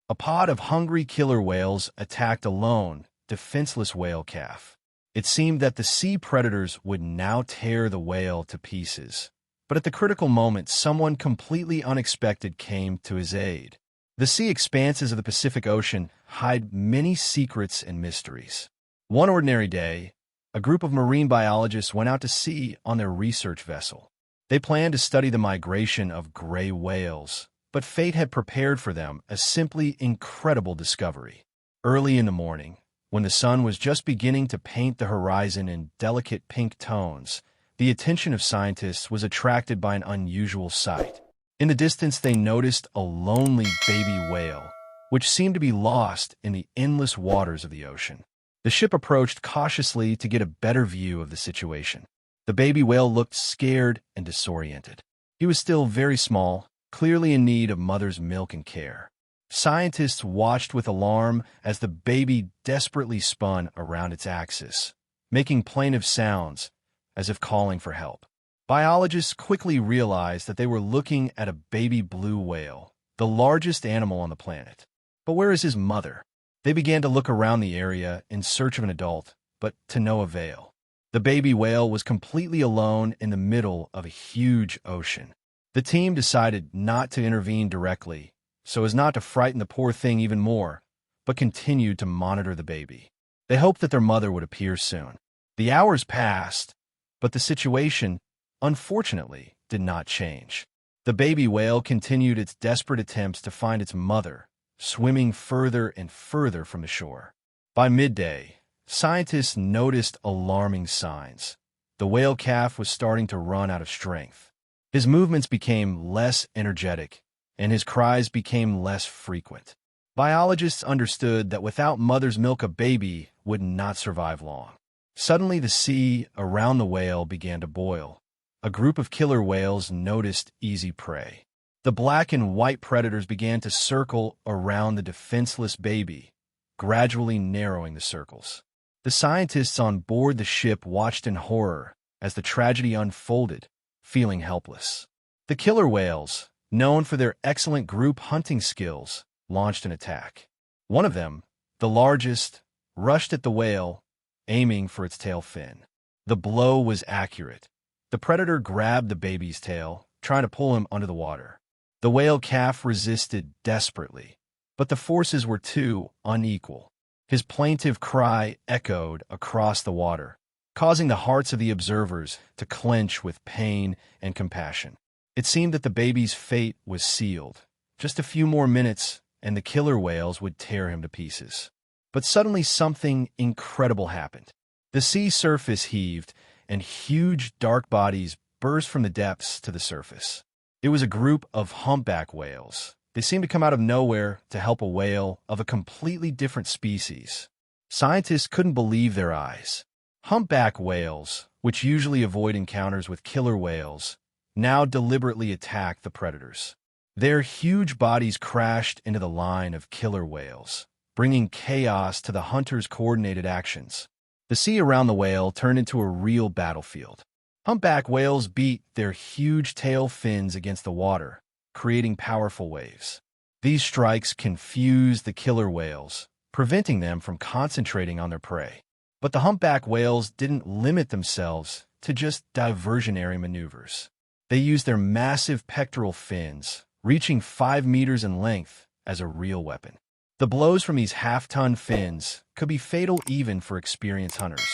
A pod of hungry killer whales attacked a lone, defenseless whale calf. It seemed that the sea predators would now tear the whale to pieces. But at the critical moment, someone completely unexpected came to his aid. The sea expanses of the Pacific Ocean hide many secrets and mysteries. One ordinary day, a group of marine biologists went out to sea on their research vessel. They planned to study the migration of gray whales, but fate had prepared for them a simply incredible discovery. Early in the morning, when the sun was just beginning to paint the horizon in delicate pink tones, the attention of scientists was attracted by an unusual sight. In the distance, they noticed a lonely baby whale, which seemed to be lost in the endless waters of the ocean. The ship approached cautiously to get a better view of the situation. The baby whale looked scared and disoriented. He was still very small, clearly in need of mother's milk and care. Scientists watched with alarm as the baby desperately spun around its axis, making plaintive sounds as if calling for help. Biologists quickly realized that they were looking at a baby blue whale, the largest animal on the planet. But where is his mother? They began to look around the area in search of an adult, but to no avail. The baby whale was completely alone in the middle of a huge ocean. The team decided not to intervene directly, so as not to frighten the poor thing even more, but continued to monitor the baby. They hoped that their mother would appear soon. The hours passed, but the situation, unfortunately, did not change. The baby whale continued its desperate attempts to find its mother, swimming further and further from the shore. By midday, scientists noticed alarming signs. The whale calf was starting to run out of strength. His movements became less energetic, and his cries became less frequent. Biologists understood that without mother's milk, a baby would not survive long. Suddenly, the sea around the whale began to boil. A group of killer whales noticed easy prey. The black and white predators began to circle around the defenseless baby, gradually narrowing the circles. The scientists on board the ship watched in horror as the tragedy unfolded, feeling helpless. The killer whales, known for their excellent group hunting skills, launched an attack. One of them, the largest, rushed at the whale, aiming for its tail fin. The blow was accurate. The predator grabbed the baby's tail, trying to pull him under the water. The whale calf resisted desperately, but the forces were too unequal. His plaintive cry echoed across the water, causing the hearts of the observers to clench with pain and compassion. It seemed that the baby's fate was sealed. Just a few more minutes, and the killer whales would tear him to pieces. But suddenly something incredible happened. The sea surface heaved, and huge dark bodies burst from the depths to the surface. It was a group of humpback whales. They seemed to come out of nowhere to help a whale of a completely different species. Scientists couldn't believe their eyes. Humpback whales, which usually avoid encounters with killer whales, now deliberately attacked the predators. Their huge bodies crashed into the line of killer whales, bringing chaos to the hunters' coordinated actions. The sea around the whale turned into a real battlefield. Humpback whales beat their huge tail fins against the water, creating powerful waves. These strikes confused the killer whales, preventing them from concentrating on their prey. But the humpback whales didn't limit themselves to just diversionary maneuvers. They used their massive pectoral fins, reaching 5 meters in length, as a real weapon. The blows from these half-ton fins could be fatal even for experienced hunters.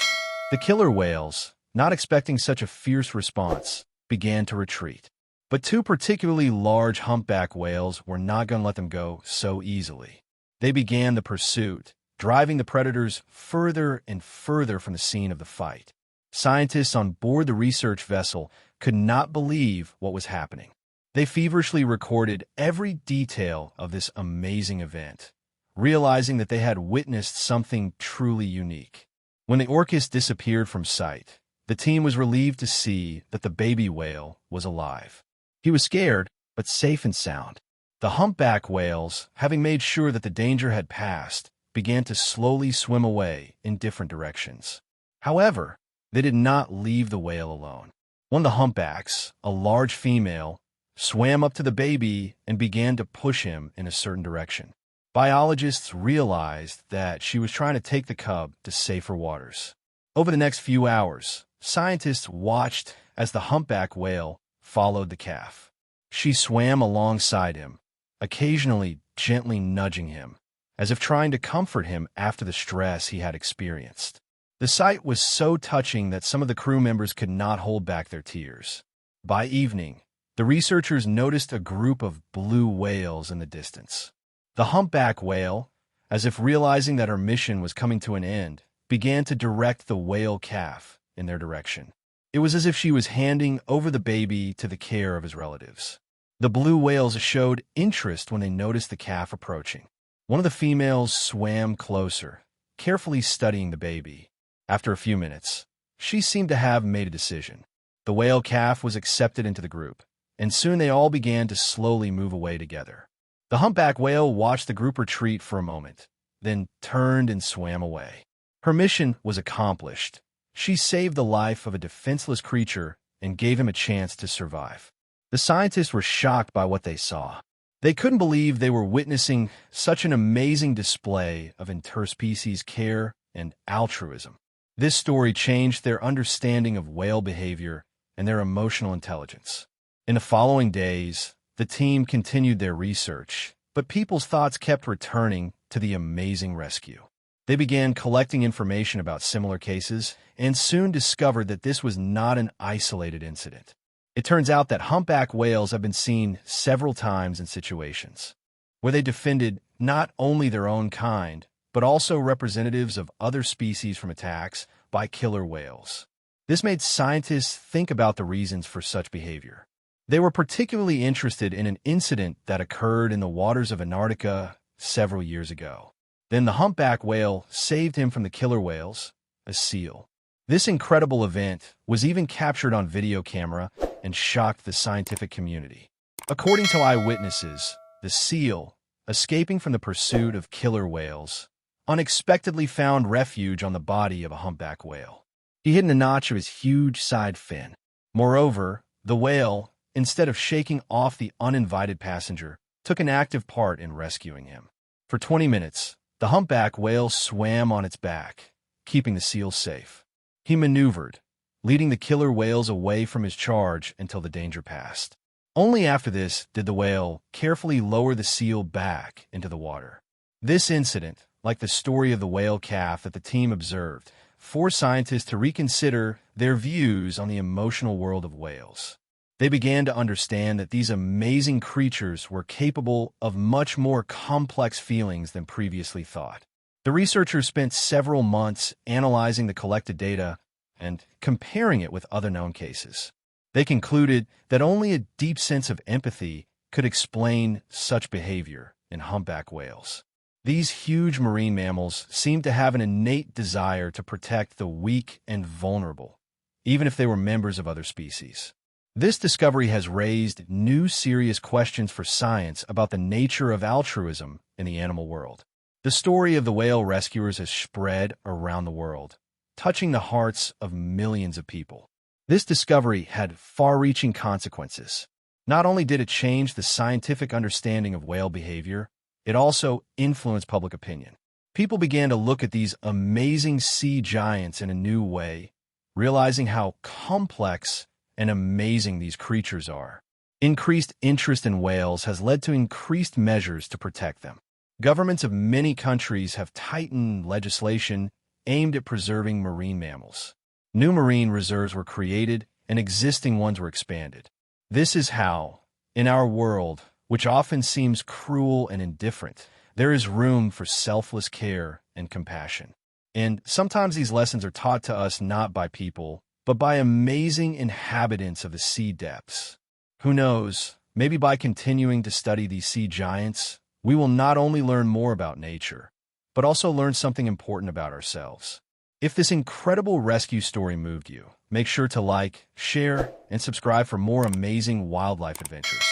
The killer whales, not expecting such a fierce response, began to retreat. But two particularly large humpback whales were not going to let them go so easily. They began the pursuit, driving the predators further and further from the scene of the fight. Scientists on board the research vessel could not believe what was happening. They feverishly recorded every detail of this amazing event, realizing that they had witnessed something truly unique. When the orcas disappeared from sight, the team was relieved to see that the baby whale was alive. He was scared, but safe and sound. The humpback whales, having made sure that the danger had passed, began to slowly swim away in different directions. However, they did not leave the whale alone. One of the humpbacks, a large female, swam up to the baby and began to push him in a certain direction. Biologists realized that she was trying to take the cub to safer waters. Over the next few hours, scientists watched as the humpback whale followed the calf. She swam alongside him, occasionally gently nudging him, as if trying to comfort him after the stress he had experienced. The sight was so touching that some of the crew members could not hold back their tears. By evening, the researchers noticed a group of blue whales in the distance. The humpback whale, as if realizing that her mission was coming to an end, began to direct the whale calf in their direction. It was as if she was handing over the baby to the care of his relatives. The blue whales showed interest when they noticed the calf approaching. One of the females swam closer, carefully studying the baby. After a few minutes, she seemed to have made a decision. The whale calf was accepted into the group, and soon they all began to slowly move away together. The humpback whale watched the group retreat for a moment, then turned and swam away. Her mission was accomplished. She saved the life of a defenseless creature and gave him a chance to survive. The scientists were shocked by what they saw. They couldn't believe they were witnessing such an amazing display of interspecies care and altruism. This story changed their understanding of whale behavior and their emotional intelligence. In the following days, the team continued their research, but people's thoughts kept returning to the amazing rescue. They began collecting information about similar cases and soon discovered that this was not an isolated incident. It turns out that humpback whales have been seen several times in situations where they defended not only their own kind, but also representatives of other species from attacks by killer whales. This made scientists think about the reasons for such behavior. They were particularly interested in an incident that occurred in the waters of Antarctica several years ago. Then the humpback whale saved him from the killer whales, a seal. This incredible event was even captured on video camera and shocked the scientific community. According to eyewitnesses, the seal, escaping from the pursuit of killer whales, unexpectedly found refuge on the body of a humpback whale. He hid in a notch of his huge side fin. Moreover, the whale, instead of shaking off the uninvited passenger, took an active part in rescuing him. For 20 minutes, the humpback whale swam on its back, keeping the seal safe. He maneuvered, leading the killer whales away from his charge until the danger passed. Only after this did the whale carefully lower the seal back into the water. This incident, like the story of the whale calf that the team observed, forced scientists to reconsider their views on the emotional world of whales. They began to understand that these amazing creatures were capable of much more complex feelings than previously thought. The researchers spent several months analyzing the collected data and comparing it with other known cases. They concluded that only a deep sense of empathy could explain such behavior in humpback whales. These huge marine mammals seemed to have an innate desire to protect the weak and vulnerable, even if they were members of other species. This discovery has raised new serious questions for science about the nature of altruism in the animal world. The story of the whale rescuers has spread around the world, touching the hearts of millions of people. This discovery had far-reaching consequences. Not only did it change the scientific understanding of whale behavior, it also influenced public opinion. People began to look at these amazing sea giants in a new way, realizing how complex and amazing these creatures are. Increased interest in whales has led to increased measures to protect them. Governments of many countries have tightened legislation aimed at preserving marine mammals. New marine reserves were created and existing ones were expanded. This is how, in our world, which often seems cruel and indifferent, there is room for selfless care and compassion. And sometimes these lessons are taught to us not by people, but by amazing inhabitants of the sea depths. Who knows, maybe by continuing to study these sea giants, we will not only learn more about nature, but also learn something important about ourselves. If this incredible rescue story moved you, make sure to like, share, and subscribe for more amazing wildlife adventures.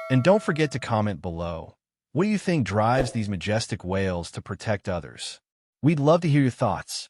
And don't forget to comment below. What do you think drives these majestic whales to protect others? We'd love to hear your thoughts.